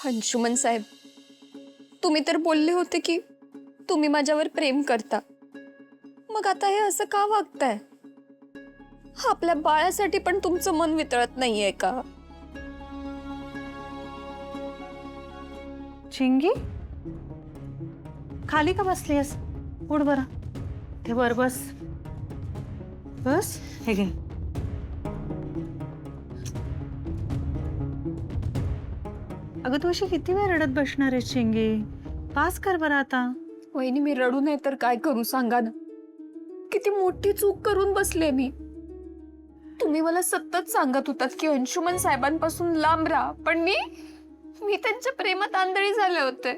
अंशुमन साहेब, तुम्ही तर बोलले होते की तुम्ही माझ्यावर प्रेम करता, मग आता हे असं का वागताय? आपल्या बाळासाठी पण तुमचं मन वितळत नाहीये का? चिंगी, खाली का बसलीस? उठ बरं, ते वर बस. बस, हे घे. अगं तू अशी किती वेळ रडत बसणार आहेस चिंगी? पास कर बरं आता. वहिनी, मी रडू नाही तर काय करू सांगा ना. किती मोठी चूक करून बसले मी. तुम्ही मला सतत सांगत होतात की अंशुमन साहेबांपासून लांब राहा, पण मी त्यांच्या प्रेमात आंधळी झाले होते.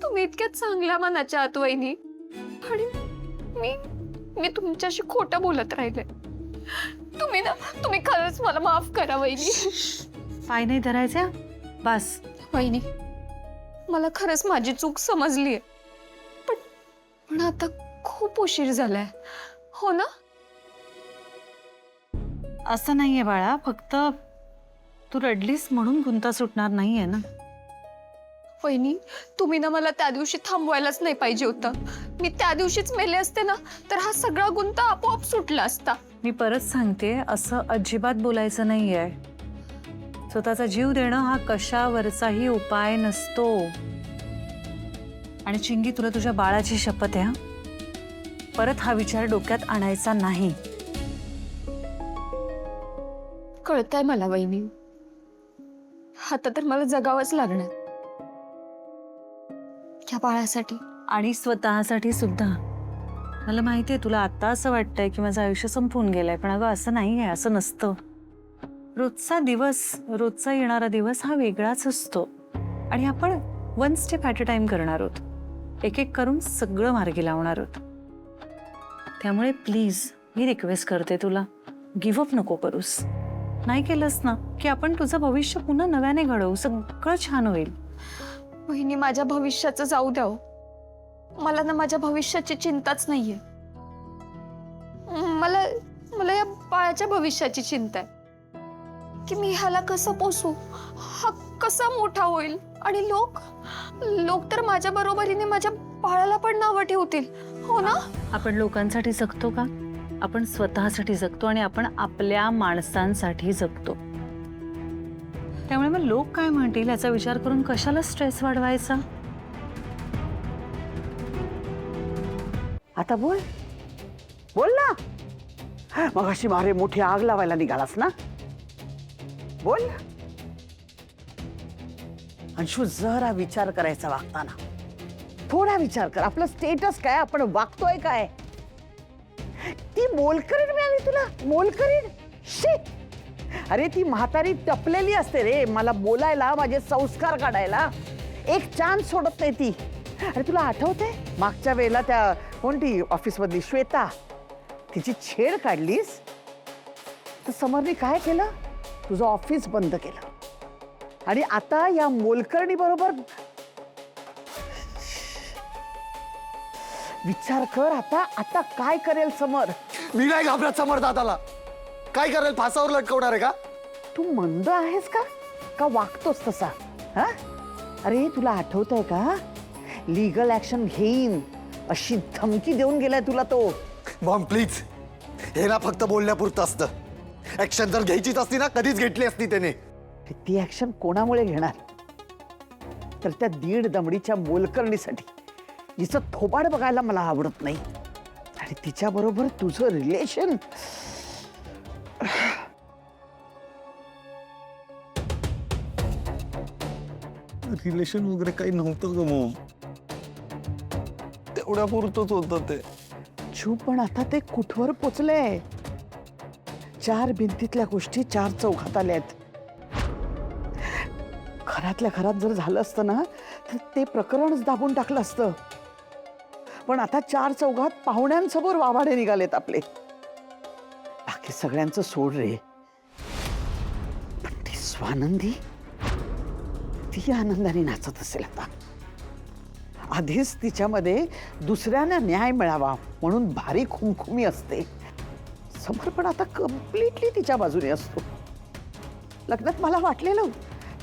तुम्ही इतक्यात चांगल्या मनाच्या आहात वहिनी, आणि मी तुमच्याशी खोटं बोलत राहिले. तुम्ही खरंच मला माफ करा वहिनी. पाय नाही धरायचे. बस वहिनी, मला खरंच माझी चूक समजलीये, पण आता खूप उशीर झालाय, हो ना? असं नाहीये बाळा, फक्त तू रडलीस म्हणून गुंता सुटणार नाहीये ना. वहिनी, तुम्ही ना मला त्या दिवशी थांबवायलाच नाही पाहिजे होतं. मी त्या दिवशीच मेले असते ना, तर हा सगळा गुंता आपोआप सुटला असता. मी परत सांगते, असं अजिबात बोलायचं नाहीये. स्वतःचा जीव देणं हा कशावरचाही उपाय नसतो. आणि चिंगी, तुला तुझ्या बाळाची शपथ आहे, हा? परत हा विचार डोक्यात आणायचा नाही. कळतंय मला वहिनी, आता तर मला जगावंच लागणार या बाळासाठी आणि स्वतःसाठी सुद्धा. मला माहितीये तुला आता असं वाटतंय की माझं आयुष्य संपून गेलंय, पण अगं असं नाहीये, असं नसतं. रोजचा येणारा दिवस हा वेगळाच असतो, आणि आपण one step at a time करणार आहोत. एक एक करून सगळं मार्गी लावणार आहोत. त्यामुळे प्लीज मी रिक्वेस्ट करते तुला, गिव्ह अप नको करूस. नाही केलंस ना की आपण तुझं भविष्य पुन्हा नव्याने घडवू, सगळं छान होईल. वहिनी, माझ्या भविष्याचं जाऊ द्या. मला ना माझ्या भविष्याची चिंताच नाहीये. मला या बाळाच्या भविष्याची चिंता आहे की मी ह्याला कसं पोसू, हा कसा मोठा होईल, आणि लोक तर माझ्या बरोबरीने माझ्या बाळाला पण नावं ठेवतील, हो ना? आपण लोकांसाठी जगतो का? आपण स्वतःसाठी जगतो, आणि आपण आपल्या माणसांसाठी जगतो. त्यामुळे मग लोक काय म्हणतील याचा विचार करून कशाला स्ट्रेस वाढवायचा? आता बोल बोल ना. मग अशी मारे मोठी आग लावायला निघालास ना. बोल. अंशू, जरा विचार करायचा वागताना. थोडा विचार कर, आपलं स्टेटस काय, आपण वागतोय काय. ती मोलकरीण मिळाली तुला, मोलकरीण. शी, अरे ती म्हातारी टपलेली असते रे मला बोलायला, माझे संस्कार काढायला. एक चान्स सोडत नाही ती. अरे तुला आठवतंय मागच्या वेळेला त्या कोणती ऑफिसमधली श्वेता, तिची छेड काढलीस तर समरने काय केलं? तुझं ऑफिस बंद केलं. आणि आता या मोलकर्णी बरोबर विचार कर. आता काय करेल समर? मी नाही घाबरत समर दादाला. काय करेल? फासावर लटकवणार आहे का? तू मंद आहेस का वागतोस तसा? हा, अरे तुला आठवतंय का, लीगल ऍक्शन घेईन अशी धमकी देऊन गेलाय तुला तो. मॉम प्लीज, हे ना फक्त बोलण्यापुरतं असतं. ऍक्शन जर घ्यायचीच असती ना कधीच घेतली असती त्याने. ती ऍक्शन कोणामुळे घेणार? तर त्या दीड दमडीच्या मोलकर्णीसाठी, जिचं थोबाड बघायला मला आवडत नाही, आणि तिच्या बरोबर तुझं रिलेशन. रिलेशन वगैरे काही नव्हतं ग मॉम, तेवढ्या पुरतच होतं ते. पण आता ते कुठवर पोचलंय? 4 भिंतीतल्या गोष्टी 4 चौघात आल्यात. घरातल्या घरात जर झालं असतं ना तर ते प्रकरणच दाबून टाकलं असतं. पण आता 4 चौघात पाहुण्यांसमोर वाभाडे निघालेत आपले. बाकी सगळ्यांचं सोड रे, पण ती स्वानंदी, ती आनंदाने नाचत असेल आता. आधीच तिच्यामध्ये दुसऱ्यांना न्याय मिळावा म्हणून भारी खुमखुमी असते. समर पण आता कम्प्लिटली तिच्या बाजूने असतो. लग्नात मला वाटलेलं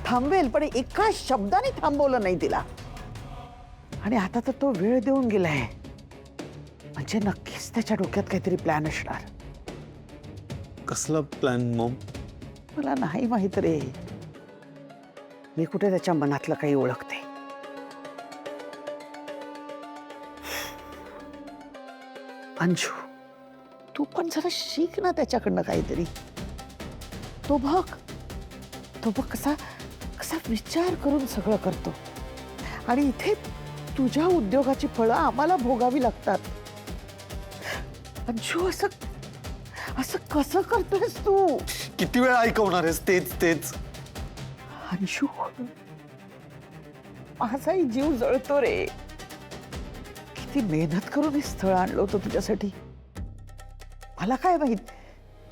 थांबवेल, पण एका शब्दाने थांबवलं नाही तिला. आणि आता तर तो वेळ देऊन गेलाय, म्हणजे नक्कीच त्याच्या डोक्यात काहीतरी प्लॅन असणार. कसला प्लॅन मॉम? मला नाही माहित रे, मी कुठे त्याच्या मनातलं काही ओळखते. अंशू, तू पण जरा शिक ना त्याच्याकडनं काहीतरी. तो बघ कसा कसा विचार करून सगळं करतो. आणि इथे तुझ्या उद्योगाची फळं आम्हाला भोगावी लागतात. अंशू, असं असं कसं करतोयस तू? किती वेळ ऐकवणार आहेस तेच तेच? अंशू, माझाही जीव जळतो रे. किती मेहनत करून हे स्थळ आणलं होतं तुझ्यासाठी. मला काय माहित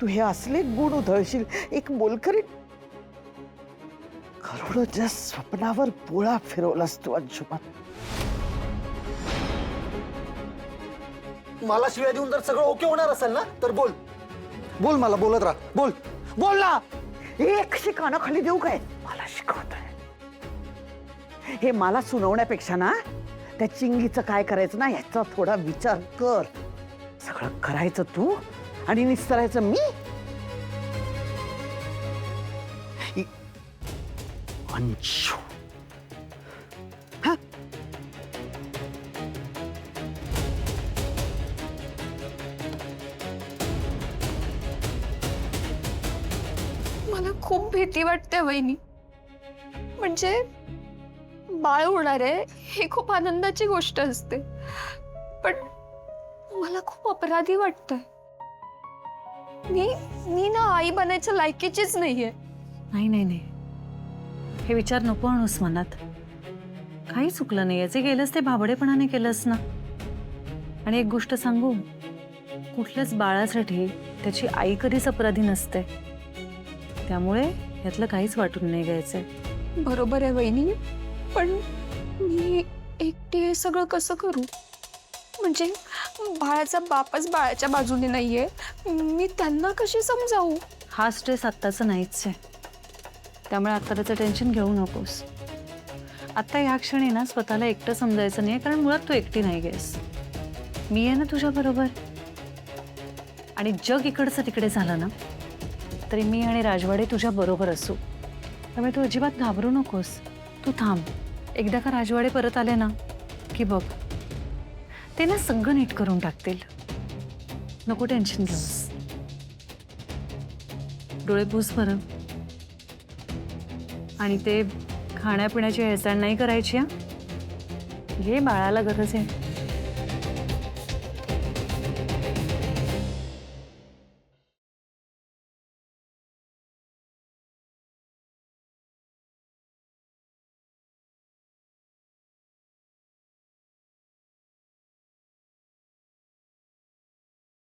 तू हे असले गुण उधळशील. एक मोलकरी करोडोच्या स्वप्नावर पोळा फिरवलास तू अंशुमन. मला शिव्या देऊन जर सगळं ओके होणार असेल ना तर बोल बोल, मला बोलत राहा. बोल बोल ना. एक कानाखाली देऊ काय? मला शिकवतोय हे. मला सुनावण्यापेक्षा ना त्या चिंगीचं काय करायचं ना याचा थोडा विचार कर. सगळं करायचं तू आणि निस्तरायचं मी. अंशू, मला खूप भीती वाटते वहिनी. म्हणजे बाळ होणार आहे ही खूप आनंदाची गोष्ट असते, पण मला खूप अपराधी वाटतंय. मी ना आई बनायच्या लायकीचीच नाहीये. नाही नाही नाही, हे विचार नको आणूस मनात. काही चुकलं नाहीये, जे केलंस ते भाबडेपणाने केलंस ना. आणि एक गोष्ट सांगू, कुठल्याच बाळासाठी त्याची आई कधीच अपराधी नसते. त्यामुळे यातलं काहीच वाटून नाही घ्यायचंय. बरोबर आहे वहिनी, पण मी एकटी हे सगळं कसं करू? म्हणजे बाळाचा बापच बाळाच्या बाजूने नाहीये, मी त्यांना कशी समजावू? हा स्ट्रेस आत्ताचं नाहीच आहे, त्यामुळे आता त्याचं टेन्शन घेऊ नकोस. आत्ता ह्या क्षणी ना स्वतःला एकटं समजायचं नाही, कारण मुळात तू एकटी नाही गेस. मी आहे ना तुझ्या बरोबर. आणि जग इकडचं तिकडे झालं ना तरी मी आणि राजवाडे तुझ्या बरोबर असू. त्यामुळे तू अजिबात घाबरू नकोस. तू थांब. एकदा का राजवाडे परत आले ना की बघ, ते ना सगळं नीट करून टाकतील. नको टेन्शन घेऊस. डोळे पुस बरं. आणि ते खाण्यापिण्याची हेळसांड नाही करायची. हा, हे बाळाला गरज आहे.